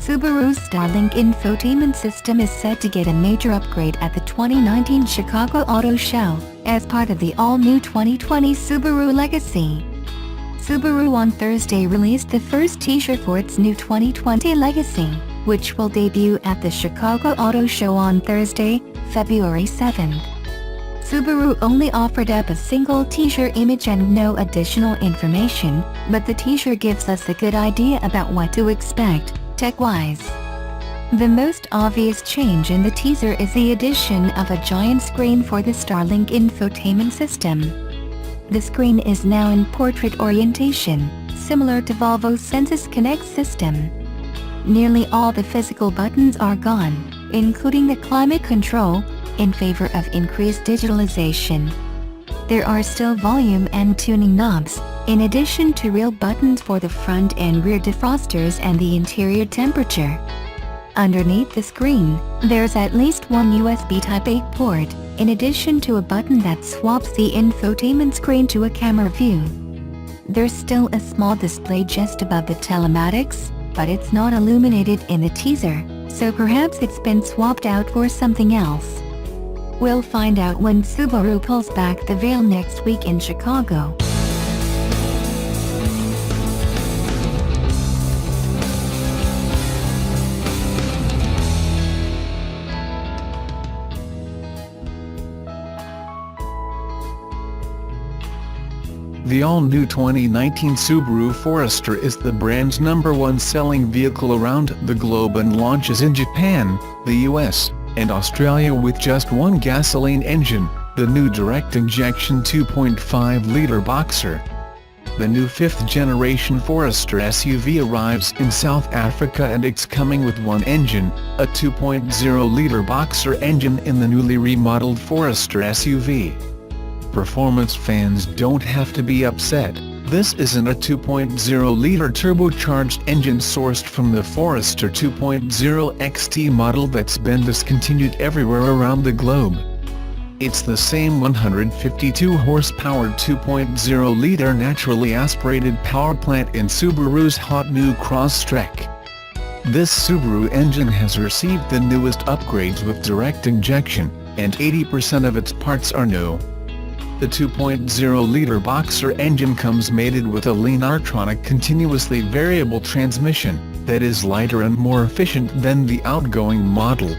Subaru's StarLink infotainment system is set to get a major upgrade at the 2019 Chicago Auto Show, as part of the all-new 2020 Subaru Legacy. Subaru on Thursday released the first teaser for its new 2020 Legacy, which will debut at the Chicago Auto Show on Thursday, February 7th. Subaru only offered up a single teaser image and no additional information, but the teaser gives us a good idea about what to expect, tech-wise. The most obvious change in the teaser is the addition of a giant screen for the StarLink infotainment system. The screen is now in portrait orientation, similar to Volvo's Sensus Connect system. Nearly all the physical buttons are gone, including the climate control, in favor of increased digitalization. There are still volume and tuning knobs, in addition to real buttons for the front and rear defrosters and the interior temperature. Underneath the screen, there's at least one USB Type-A port, in addition to a button that swaps the infotainment screen to a camera view. There's still a small display just above the telematics, but it's not illuminated in the teaser, so perhaps it's been swapped out for something else. We'll find out when Subaru pulls back the veil next week in Chicago. The all-new 2019 Subaru Forester is the brand's #1 selling vehicle around the globe and launches in Japan, the US, and Australia with just one gasoline engine, the new direct-injection 2.5-liter Boxer. The new 5th-generation Forester SUV arrives in South Africa and it's coming with one engine, a 2.0-liter Boxer engine in the newly remodeled Forester SUV. Performance fans don't have to be upset. This isn't a 2.0-liter turbocharged engine sourced from the Forester 2.0 XT model that's been discontinued everywhere around the globe. It's the same 152-horsepower 2.0-liter naturally aspirated power plant in Subaru's hot new Crosstrek. This Subaru engine has received the newest upgrades with direct injection, and 80% of its parts are new. The 2.0-liter Boxer engine comes mated with a lean Artronic continuously variable transmission that is lighter and more efficient than the outgoing model.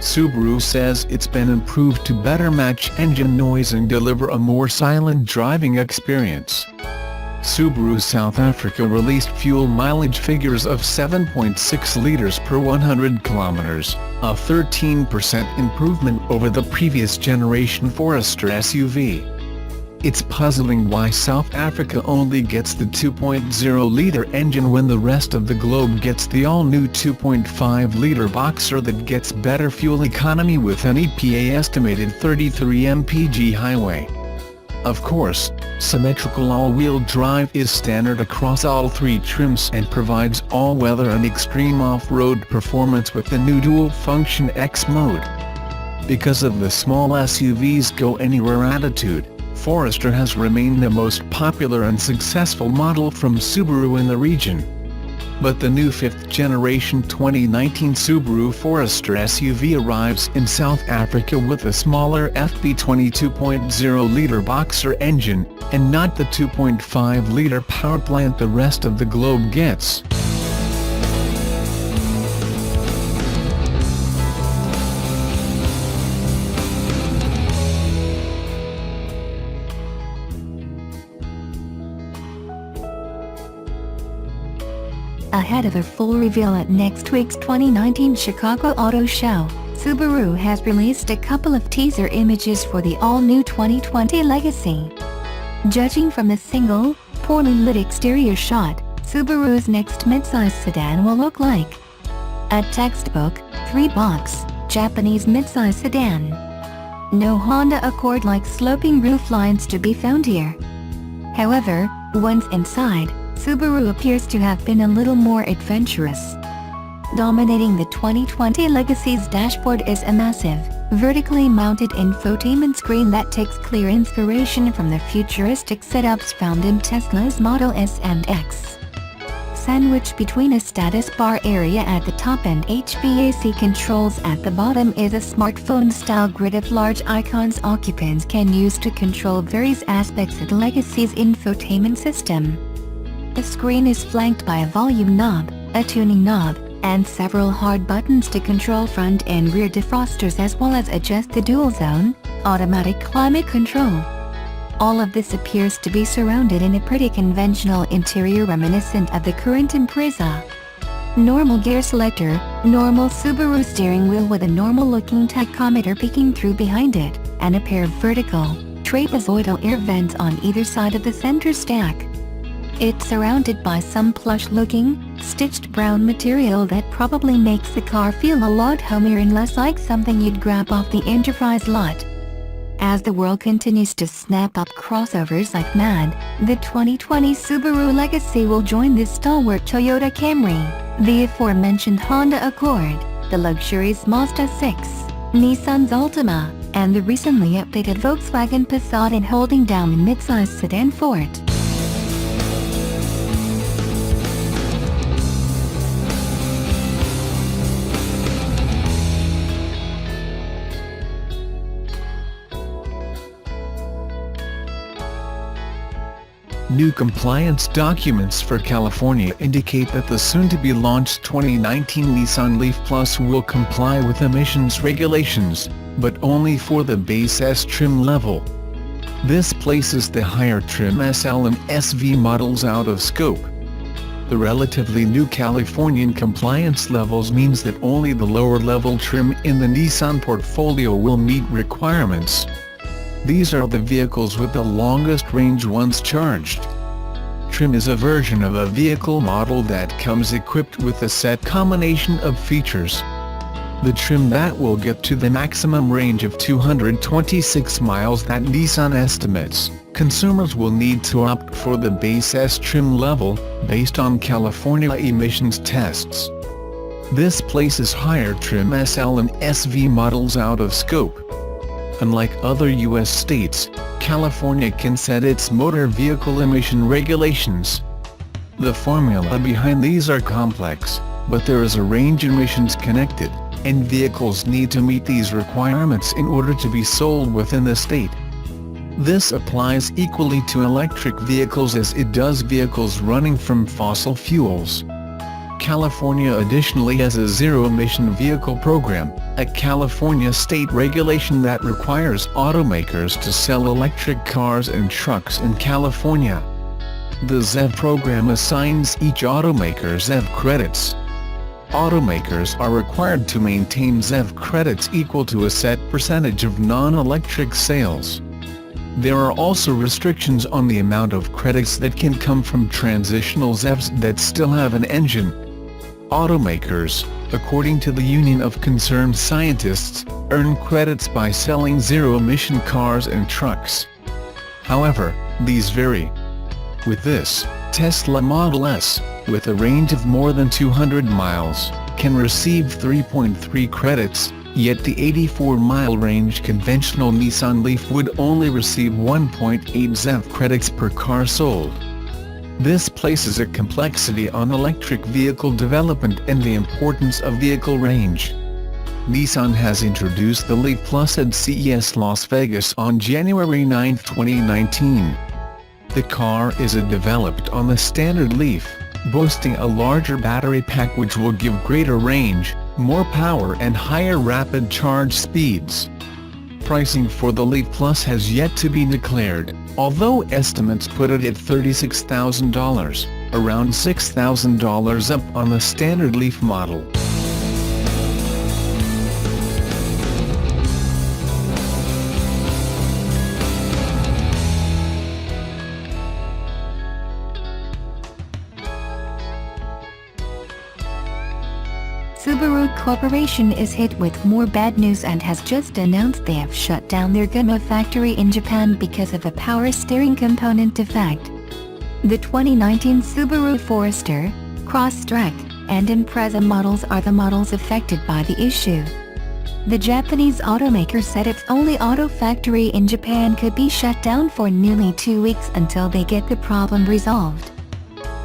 Subaru says it's been improved to better match engine noise and deliver a more silent driving experience. Subaru South Africa released fuel mileage figures of 7.6 liters per 100 kilometers, a 13% improvement over the previous generation Forester SUV. It's puzzling why South Africa only gets the 2.0-liter engine when the rest of the globe gets the all-new 2.5-liter Boxer that gets better fuel economy with an EPA-estimated 33 mpg highway. Of course, symmetrical all-wheel drive is standard across all three trims and provides all-weather and extreme off-road performance with the new dual-function X mode. Because of the small SUV's go-anywhere attitude, Forester has remained the most popular and successful model from Subaru in the region. But the new 5th-generation 2019 Subaru Forester SUV arrives in South Africa with a smaller FB20 2.0-liter Boxer engine, and not the 2.5-liter power plant the rest of the globe gets. Ahead of a full reveal at next week's 2019 Chicago Auto Show, Subaru has released a couple of teaser images for the all-new 2020 Legacy. Judging from the single, poorly lit exterior shot, Subaru's next midsize sedan will look like a textbook, 3-box, Japanese midsize sedan. No Honda Accord-like sloping rooflines to be found here. However, once inside, Subaru appears to have been a little more adventurous. Dominating the 2020 Legacy's dashboard is a massive, vertically mounted infotainment screen that takes clear inspiration from the futuristic setups found in Tesla's Model S and X. sandwiched between a status bar area at the top and HVAC controls at the bottom is a smartphone-style grid of large icons occupants can use to control various aspects of the Legacy's infotainment system. The screen is flanked by a volume knob, a tuning knob, and several hard buttons to control front and rear defrosters as well as adjust the dual-zone, automatic climate control. All of this appears to be surrounded in a pretty conventional interior reminiscent of the current Impreza. Normal gear selector, normal Subaru steering wheel with a normal-looking tachometer peeking through behind it, and a pair of vertical, trapezoidal air vents on either side of the center stack. It's surrounded by some plush-looking, stitched brown material that probably makes the car feel a lot homier and less like something you'd grab off the Enterprise lot. As the world continues to snap up crossovers like mad, the 2020 Subaru Legacy will join the stalwart Toyota Camry, the aforementioned Honda Accord, the luxurious Mazda 6, Nissan's Altima, and the recently updated Volkswagen Passat in holding down the midsize sedan fort. New compliance documents for California indicate that the soon-to-be-launched 2019 Nissan Leaf Plus will comply with emissions regulations, but only for the base S trim level. This places the higher trim SL and SV models out of scope. The relatively new Californian compliance levels means that only the lower-level trim in the Nissan portfolio will meet requirements. These are the vehicles with the longest range once charged. Trim is a version of a vehicle model that comes equipped with a set combination of features. The trim that will get to the maximum range of 226 miles that Nissan estimates, consumers will need to opt for the base S trim level, based on California emissions tests. This places higher trim SL and SV models out of scope. Unlike other U.S. states, California can set its motor vehicle emission regulations. The formula behind these are complex, but there is a range emissions connected, and vehicles need to meet these requirements in order to be sold within the state. This applies equally to electric vehicles as it does vehicles running from fossil fuels. California additionally has a zero-emission vehicle program, a California state regulation that requires automakers to sell electric cars and trucks in California. The ZEV program assigns each automaker ZEV credits. Automakers are required to maintain ZEV credits equal to a set percentage of non-electric sales. There are also restrictions on the amount of credits that can come from transitional ZEVs that still have an engine. Automakers, according to the Union of Concerned Scientists, earn credits by selling zero-emission cars and trucks. However, these vary. With this, Tesla Model S, with a range of more than 200 miles, can receive 3.3 credits, yet the 84-mile range conventional Nissan Leaf would only receive 1.8 ZEV credits per car sold. This places a complexity on electric vehicle development and the importance of vehicle range. Nissan has introduced the Leaf Plus at CES Las Vegas on January 9, 2019. The car is developed on the standard Leaf, boasting a larger battery pack which will give greater range, more power and higher rapid charge speeds. Pricing for the Leaf Plus has yet to be declared, although estimates put it at $36,000, around $6,000 up on the standard Leaf model. Subaru Corporation is hit with more bad news and has just announced they have shut down their Gunma factory in Japan because of a power steering component defect. The 2019 Subaru Forester, Crosstrek, and Impreza models are the models affected by the issue. The Japanese automaker said its only auto factory in Japan could be shut down for nearly 2 weeks until they get the problem resolved.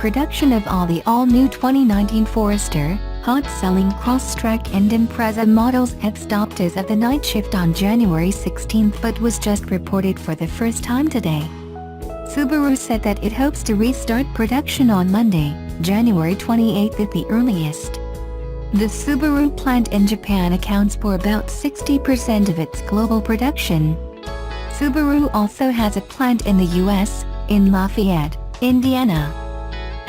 production of all the all-new 2019 Forester, hot-selling Crosstrek and Impreza models had stopped as of the night shift on January 16 but was just reported for the first time today. Subaru said that it hopes to restart production on Monday, January 28 at the earliest. The Subaru plant in Japan accounts for about 60% of its global production. Subaru also has a plant in the US, in Lafayette, Indiana.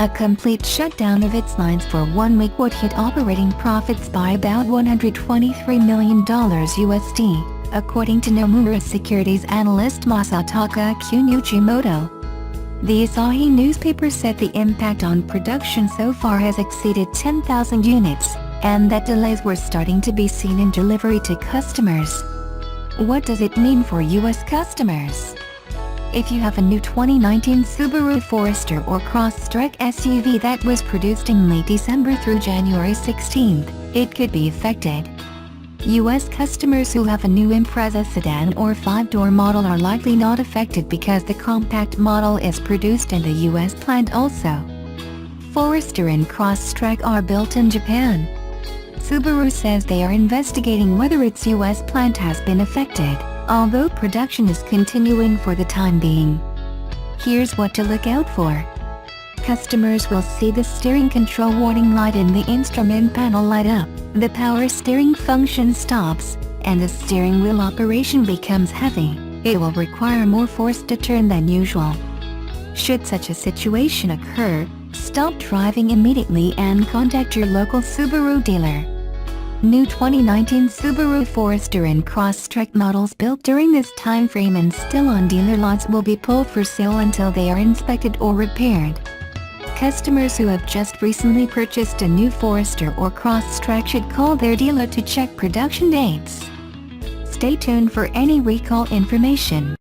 A complete shutdown of its lines for 1 week would hit operating profits by about $123 million USD, according to Nomura Securities analyst Masataka Kunichimoto. The Asahi newspaper said the impact on production so far has exceeded 10,000 units, and that delays were starting to be seen in delivery to customers. What does it mean for US customers? If you have a new 2019 Subaru Forester or Crosstrek SUV that was produced in late December through January 16, it could be affected. US customers who have a new Impreza sedan or 5-door model are likely not affected because the compact model is produced in the US plant also. Forester and Crosstrek are built in Japan. Subaru says they are investigating whether its US plant has been affected, although production is continuing for the time being. Here's what to look out for. Customers will see the steering control warning light and the instrument panel light up, the power steering function stops, and the steering wheel operation becomes heavy. It will require more force to turn than usual. Should such a situation occur, stop driving immediately and contact your local Subaru dealer. New 2019 Subaru Forester and Crosstrek models built during this time frame and still on dealer lots will be pulled for sale until they are inspected or repaired. Customers who have just recently purchased a new Forester or Crosstrek should call their dealer to check production dates. Stay tuned for any recall information.